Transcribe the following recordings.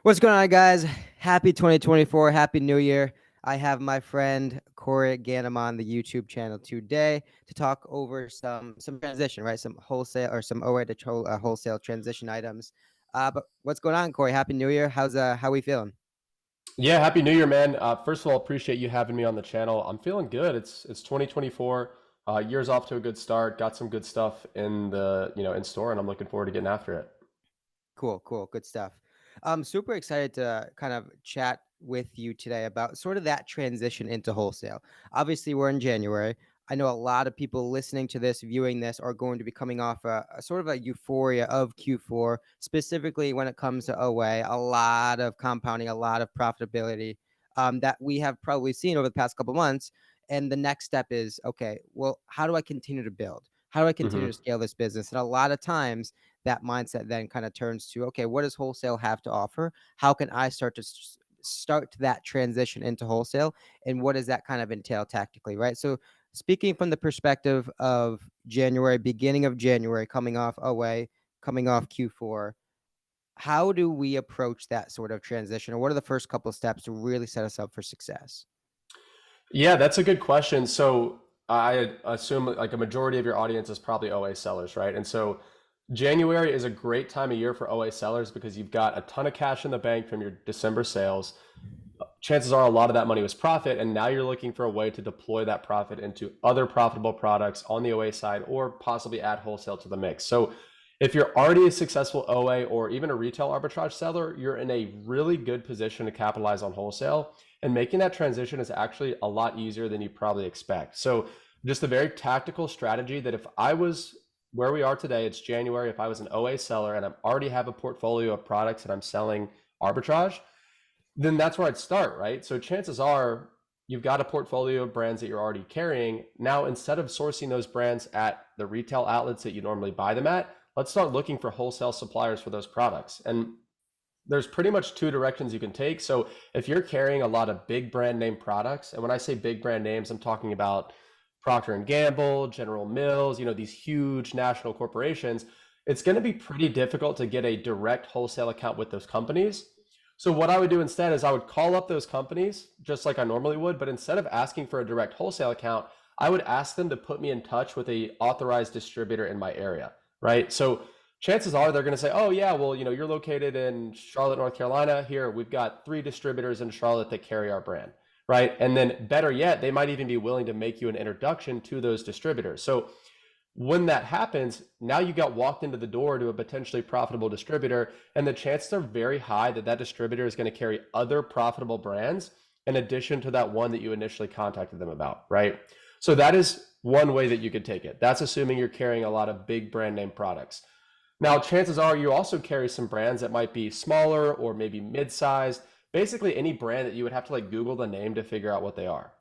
What's going on, guys? Happy 2024. Happy New Year. I have my friend Corey Ganem on the YouTube channel today to talk over some transition, right? Some wholesale or some OA to wholesale transition items. But what's going on, Corey? Happy New Year. How we feeling? Yeah, happy New Year, man. First of all, appreciate you having me on the channel. I'm feeling good. It's 2024. Year's off to a good start. Got some good stuff in the, in store, and I'm looking forward to getting after it. Cool. Good stuff. I'm super excited to kind of chat with you today about sort of that transition into wholesale. Obviously, we're in January. I know a lot of people listening to this, viewing this, are going to be coming off a sort of a euphoria of Q4, specifically when it comes to OA, a lot of compounding, a lot of profitability that we have probably seen over the past couple months. And the next step is, okay, well, how do I continue to build? How do I continue hmm to scale this business? And a lot of times, that mindset then kind of turns to, okay, what does wholesale have to offer? How can I start that transition into wholesale, and what does that kind of entail tactically, right? So speaking from the perspective of January, beginning of January, coming off OA, coming off Q4, how do we approach that sort of transition, or what are the first couple of steps to really set us up for success? Yeah, that's a good question. So I assume like a majority of your audience is probably OA sellers, right? And so January is a great time of year for OA sellers because you've got a ton of cash in the bank from your December sales. Chances are a lot of that money was profit, and now you're looking for a way to deploy that profit into other profitable products on the OA side or possibly add wholesale to the mix. So if you're already a successful OA or even a retail arbitrage seller, you're in a really good position to capitalize on wholesale. And making that transition is actually a lot easier than you probably expect. So just a very tactical strategy that if I was where we are today, it's January, if I was an OA seller and I already have a portfolio of products that I'm selling arbitrage, then that's where I'd start, right? So chances are you've got a portfolio of brands that you're already carrying. Now, instead of sourcing those brands at the retail outlets that you normally buy them at, let's start looking for wholesale suppliers for those products. And there's pretty much two directions you can take. So if you're carrying a lot of big brand name products, and when I say big brand names, I'm talking about Procter and Gamble, General Mills, these huge national corporations, it's going to be pretty difficult to get a direct wholesale account with those companies. So what I would do instead is I would call up those companies just like I normally would, but instead of asking for a direct wholesale account, I would ask them to put me in touch with a authorized distributor in my area, right? So chances are they're going to say, "Oh yeah, well, you're located in Charlotte, North Carolina. Here, we've got 3 distributors in Charlotte that carry our brand." Right? And then better yet, they might even be willing to make you an introduction to those distributors. So when that happens, now you got walked into the door to a potentially profitable distributor, and the chances are very high that that distributor is going to carry other profitable brands in addition to that one that you initially contacted them about, right? So that is one way that you could take it. That's assuming you're carrying a lot of big brand name products. Now, chances are you also carry some brands that might be smaller or maybe mid-sized, basically any brand that you would have to like Google the name to figure out what they are.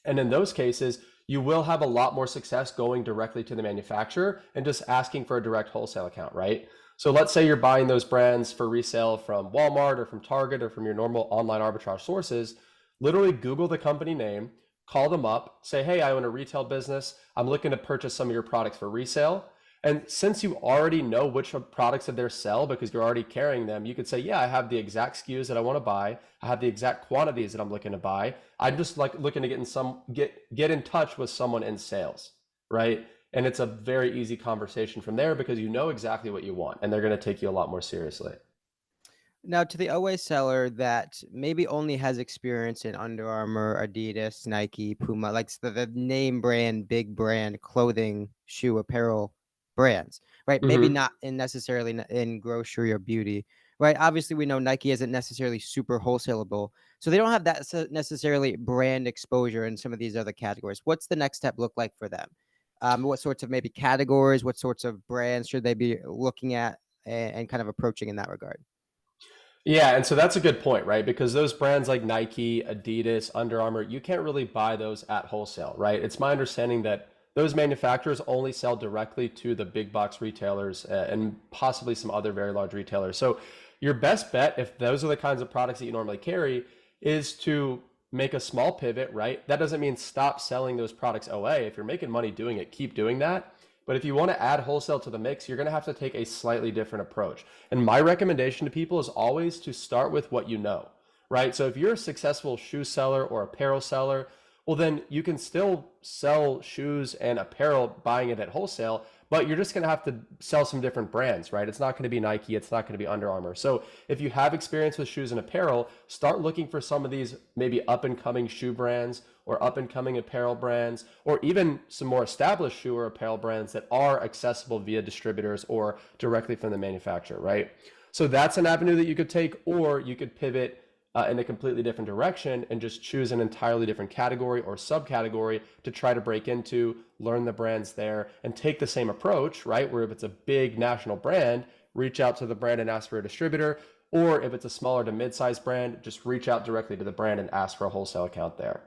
And in those cases, you will have a lot more success going directly to the manufacturer and just asking for a direct wholesale account, right? So let's say you're buying those brands for resale from Walmart or from Target or from your normal online arbitrage sources. Literally Google the company name, call them up, say, "Hey, I own a retail business. I'm looking to purchase some of your products for resale." And since you already know which products of theirs sell because you're already carrying them, you could say, "Yeah, I have the exact SKUs that I want to buy. I have the exact quantities that I'm looking to buy. I'm just like looking to get in touch with someone in sales," right? And it's a very easy conversation from there because you know exactly what you want, and they're going to take you a lot more seriously. Now, to the OA seller that maybe only has experience in Under Armour, Adidas, Nike, Puma, like the name brand, big brand clothing, shoe, apparel brands, right? Maybe hmm not in necessarily in grocery or beauty, right? Obviously, we know Nike isn't necessarily super wholesalable, so they don't have that necessarily brand exposure in some of these other categories. What's the next step look like for them? What sorts of maybe categories, what sorts of brands should they be looking at and kind of approaching in that regard? Yeah, and so that's a good point, right? Because those brands like Nike, Adidas, Under Armour, you can't really buy those at wholesale, right? It's my understanding that those manufacturers only sell directly to the big box retailers and possibly some other very large retailers. So your best bet, if those are the kinds of products that you normally carry, is to make a small pivot, right? That doesn't mean stop selling those products OA. If you're making money doing it, keep doing that. But if you want to add wholesale to the mix, you're going to have to take a slightly different approach. And my recommendation to people is always to start with what you know, right? So if you're a successful shoe seller or apparel seller, well, then you can still sell shoes and apparel buying it at wholesale, but you're just going to have to sell some different brands, right? It's not going to be Nike, it's not going to be Under Armour. So if you have experience with shoes and apparel, start looking for some of these maybe up and coming shoe brands or up and coming apparel brands, or even some more established shoe or apparel brands that are accessible via distributors or directly from the manufacturer, right? So that's an avenue that you could take, or you could pivot in a completely different direction and just choose an entirely different category or subcategory to try to break into, learn the brands there, and take the same approach, right? Where if it's a big national brand, reach out to the brand and ask for a distributor, or if it's a smaller to mid-sized brand, just reach out directly to the brand and ask for a wholesale account there.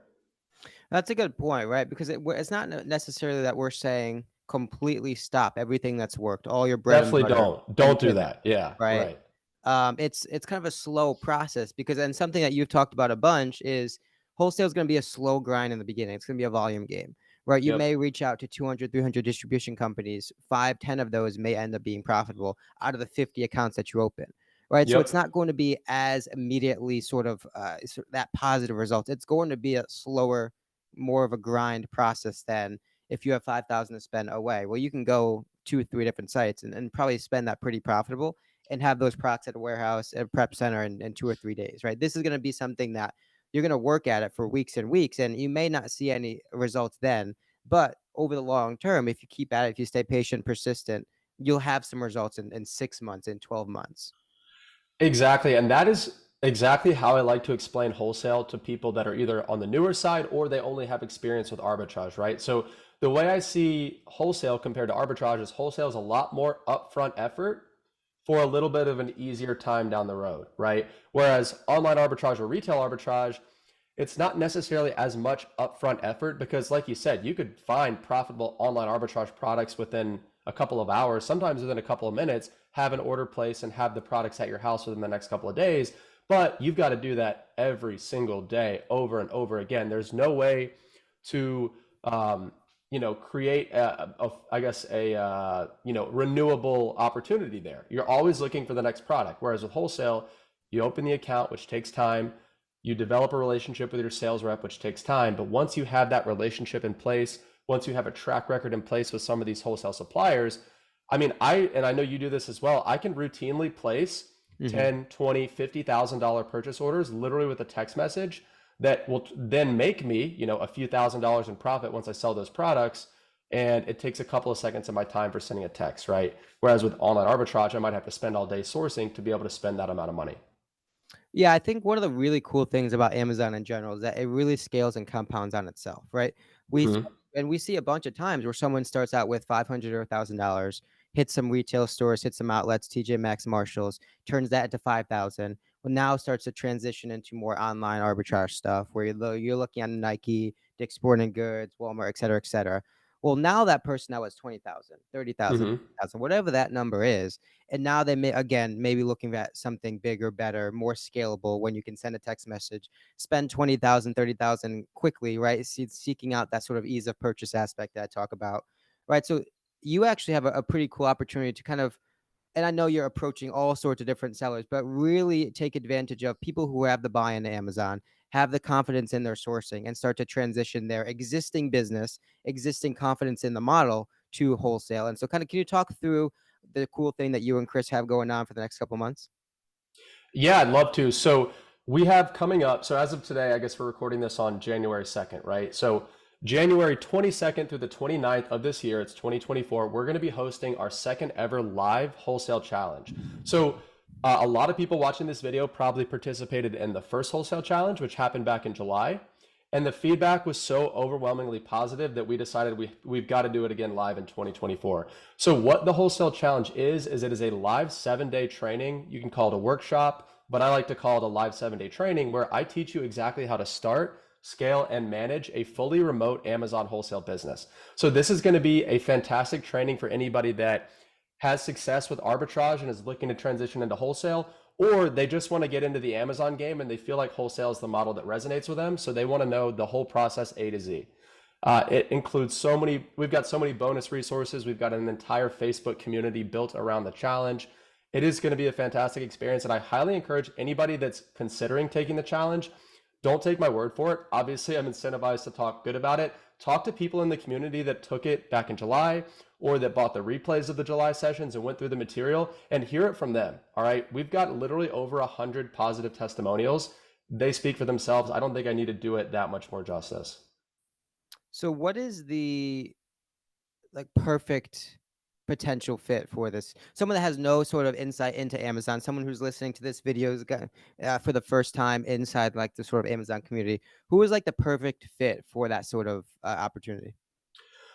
That's a good point, right? Because it's not necessarily that we're saying completely stop everything that's worked, all your bread and Definitely butter, don't and do pivot, that. Yeah, right? right. It's kind of a slow process because, and something that you've talked about a bunch is wholesale is going to be a slow grind in the beginning. It's going to be a volume game, right? You Yep. may reach out to 200, 300 distribution companies. 5, 10 of those may end up being profitable out of the 50 accounts that you open, right? So it's Yep. not going to be as immediately that positive result. It's going to be a slower, more of a grind process than if you have 5,000 to spend away. Well, you can go 2 or 3 different sites and probably spend that pretty profitable and have those products at a warehouse, at a prep center in 2 or 3 days, right? This is going to be something that you're going to work at it for weeks and weeks, and you may not see any results then, but over the long term, if you keep at it, if you stay patient, persistent, you'll have some results in 6 months, in 12 months. Exactly. And that is exactly how I like to explain wholesale to people that are either on the newer side or they only have experience with arbitrage, right? So the way I see wholesale compared to arbitrage is wholesale is a lot more upfront effort for a little bit of an easier time down the road, right? Whereas online arbitrage or retail arbitrage, it's not necessarily as much upfront effort because, like you said, you could find profitable online arbitrage products within a couple of hours, sometimes within a couple of minutes, have an order place and have the products at your house within the next couple of days. But you've got to do that every single day over and over again. There's no way to, create I guess renewable opportunity there. You're always looking for the next product. Whereas with wholesale, you open the account, which takes time. You develop a relationship with your sales rep, which takes time. But once you have that relationship in place, once you have a track record in place with some of these wholesale suppliers, I mean, I know you do this as well. I can routinely place Mhm. 10, 20, $50,000 purchase orders literally with a text message that will then make me, a few $1,000s in profit once I sell those products. And it takes a couple of seconds of my time for sending a text, right? Whereas with online arbitrage, I might have to spend all day sourcing to be able to spend that amount of money. Yeah, I think one of the really cool things about Amazon in general is that it really scales and compounds on itself, right? We Hmm. and we see a bunch of times where someone starts out with 500 or $1,000, hits some retail stores, hits some outlets, TJ Maxx, Marshalls, turns that into 5,000. Well, now starts to transition into more online arbitrage stuff where you're looking at Nike, Dick's Sporting Goods, Walmart, et cetera, et cetera. Well, now that person now has 20,000, 30,000, Hmm. whatever that number is, and now they may again maybe looking at something bigger, better, more scalable when you can send a text message, spend 20,000, 30,000 quickly, right? Seeking out that sort of ease of purchase aspect that I talk about, right? So you actually have a pretty cool opportunity to kind of, and I know you're approaching all sorts of different sellers, but really take advantage of people who have the buy-in to Amazon, have the confidence in their sourcing, and start to transition their existing business, existing confidence in the model to wholesale. And so, kind of, can you talk through the cool thing that you and Chris have going on for the next couple months? Yeah, I'd love to. So we have coming up, so as of today, I guess we're recording this on January 2nd, right? So January 22nd through the 29th of this year, it's 2024, we're going to be hosting our second ever live wholesale challenge. So a lot of people watching this video probably participated in the first wholesale challenge, which happened back in July. And the feedback was so overwhelmingly positive that we decided we've got to do it again live in 2024. So what the Wholesale Challenge is it is a live 7-day training. You can call it a workshop, but I like to call it a live 7-day training where I teach you exactly how to start, scale, and manage a fully remote Amazon wholesale business. So this is going to be a fantastic training for anybody that has success with arbitrage and is looking to transition into wholesale, or they just want to get into the Amazon game and they feel like wholesale is the model that resonates with them. So they want to know the whole process A to Z. It includes so many, we've got so many bonus resources. We've got an entire Facebook community built around the challenge. It is going to be a fantastic experience. And I highly encourage anybody that's considering taking the challenge, don't take my word for it. Obviously, I'm incentivized to talk good about it. Talk to people in the community that took it back in July or that bought the replays of the July sessions and went through the material and hear it from them. All right. We've got literally over 100 positive testimonials. They speak for themselves. I don't think I need to do it that much more justice. So what is the like perfect potential fit for this? Someone that has no sort of insight into Amazon, someone who's listening to this video for the first time inside like the sort of Amazon community, who is like the perfect fit for that sort of opportunity?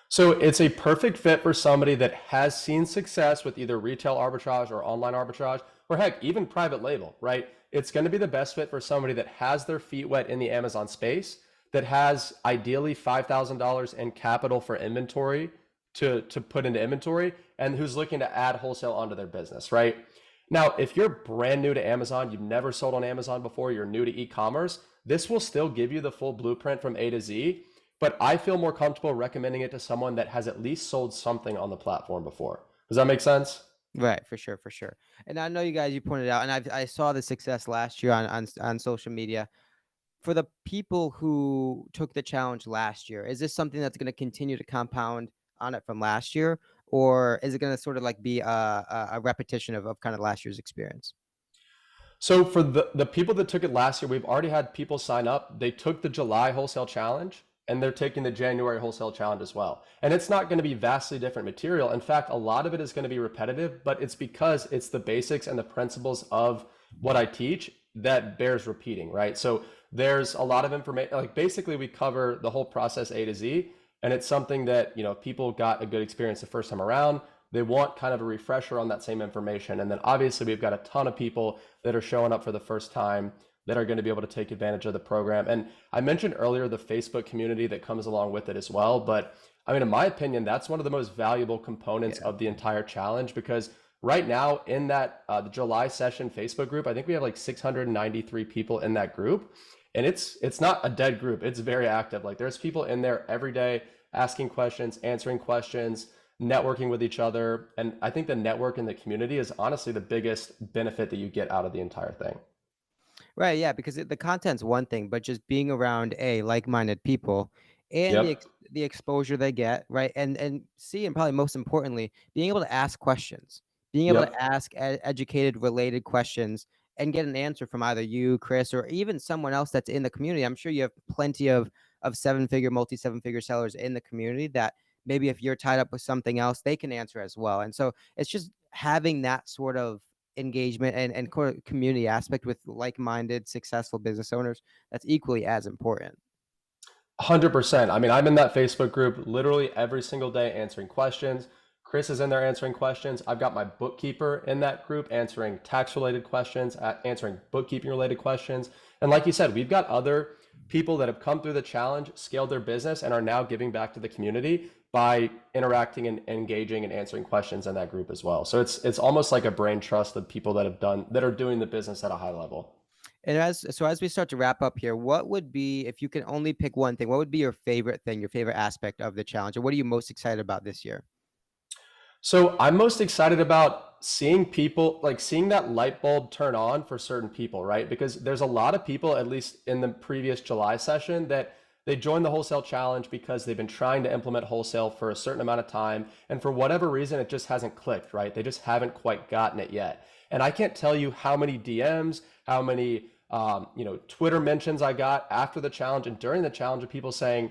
So it's a perfect fit for somebody that has seen success with either retail arbitrage or online arbitrage, or heck, even private label, right? It's going to be the best fit for somebody that has their feet wet in the Amazon space, that has ideally $5,000 in capital for inventory to put into inventory, and who's looking to add wholesale onto their business, right? Now, if you're brand new to Amazon, you've never sold on Amazon before, you're new to e-commerce, this will still give you the full blueprint from A to Z, but I feel more comfortable recommending it to someone that has at least sold something on the platform before. Does that make sense? Right, for sure, for sure. And I know you guys, you pointed out, and I saw the success last year on social media. For the people who took the challenge last year, is this something that's going to continue to compound on it from last year, or is it going to sort of like be a repetition of kind of last year's experience? So for the people that took it last year, we've already had people sign up. They took the July wholesale challenge and they're taking the January wholesale challenge as well. And it's not going to be vastly different material. In fact, a lot of it is going to be repetitive, but it's because it's the basics and the principles of what I teach that bears repeating, right? So there's a lot of information, like basically we cover the whole process A to Z, and it's something that, people got a good experience the first time around. They want kind of a refresher on that same information. And then obviously we've got a ton of people that are showing up for the first time that are going to be able to take advantage of the program. And I mentioned earlier the Facebook community that comes along with it as well. But I mean, in my opinion, that's one of the most valuable components Yeah. of the entire challenge because right now in that the July session Facebook group, I think we have like 693 people in that group. And it's not a dead group. It's very active. Like there's people in there every day asking questions, answering questions, networking with each other. And I think the network in the community is honestly the biggest benefit that you get out of the entire thing. Right, yeah, because the content's one thing, but just being around like-minded people and Yep. the exposure they get, right, and C, and probably most importantly, being able to ask questions, being able to Yep. ask educated, related questions, and get an answer from either you, Chris, or even someone else that's in the community. I'm sure you have plenty of seven-figure, multi-seven-figure sellers in the community that maybe if you're tied up with something else, they can answer as well. And so it's just having that sort of engagement and community aspect with like-minded successful business owners that's equally as important. 100%. I mean, I'm in that Facebook group literally every single day answering questions. Chris is in there answering questions. I've got my bookkeeper in that group answering tax related questions, answering bookkeeping related questions. And like you said, we've got other people that have come through the challenge, scaled their business, and are now giving back to the community by interacting and engaging and answering questions in that group as well. So it's almost like a brain trust of people that are doing the business at a high level. And as we start to wrap up here, what would be, if you can only pick one thing, what would be your favorite thing, your favorite aspect of the challenge, or what are you most excited about this year? So I'm most excited about seeing people, like seeing that light bulb turn on for certain people, right? Because there's a lot of people, at least in the previous July session, that they joined the wholesale challenge because they've been trying to implement wholesale for a certain amount of time. And for whatever reason, it just hasn't clicked, right? They just haven't quite gotten it yet. And I can't tell you how many DMs, how many Twitter mentions I got after the challenge and during the challenge of people saying,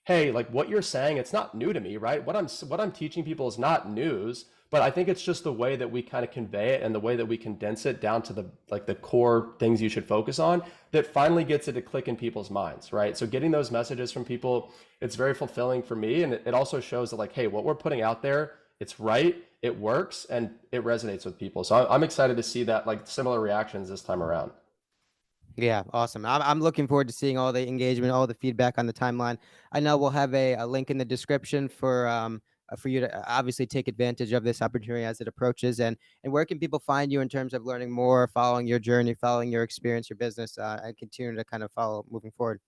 hey, like what you're saying, it's not new to me, right? What I'm teaching people is not news, but I think it's just the way that we kind of convey it and the way that we condense it down to the core things you should focus on that finally gets it to click in people's minds, right? So getting those messages from people, it's very fulfilling for me, and it also shows that like, hey, what we're putting out there, it's right, it works, and it resonates with people. So I'm excited to see that like similar reactions this time around. Yeah, awesome. I'm looking forward to seeing all the engagement, all the feedback on the timeline. I know we'll have a link in the description for you to obviously take advantage of this opportunity as it approaches. And where can people find you in terms of learning more, following your journey, following your experience, your business, and continue to kind of follow moving forward?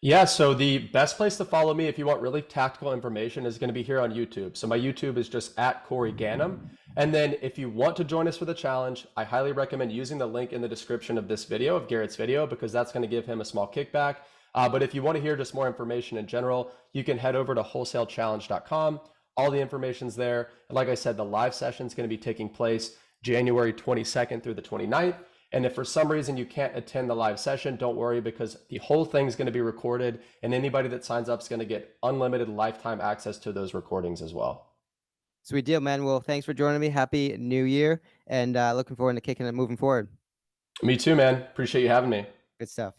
Yeah, so the best place to follow me if you want really tactical information is going to be here on YouTube. So my YouTube is just at Corey Gannum. And then if you want to join us for the challenge, I highly recommend using the link in the description of this video, of Garrett's video, because that's going to give him a small kickback. But if you want to hear just more information in general, you can head over to wholesalechallenge.com. All the information's there. And like I said, the live session is going to be taking place January 22nd through the 29th. And if for some reason you can't attend the live session, don't worry, because the whole thing is going to be recorded, and anybody that signs up is going to get unlimited lifetime access to those recordings as well. Sweet deal, man. Well, thanks for joining me. Happy New Year, and looking forward to kicking it moving forward. Me too, man. Appreciate you having me. Good stuff.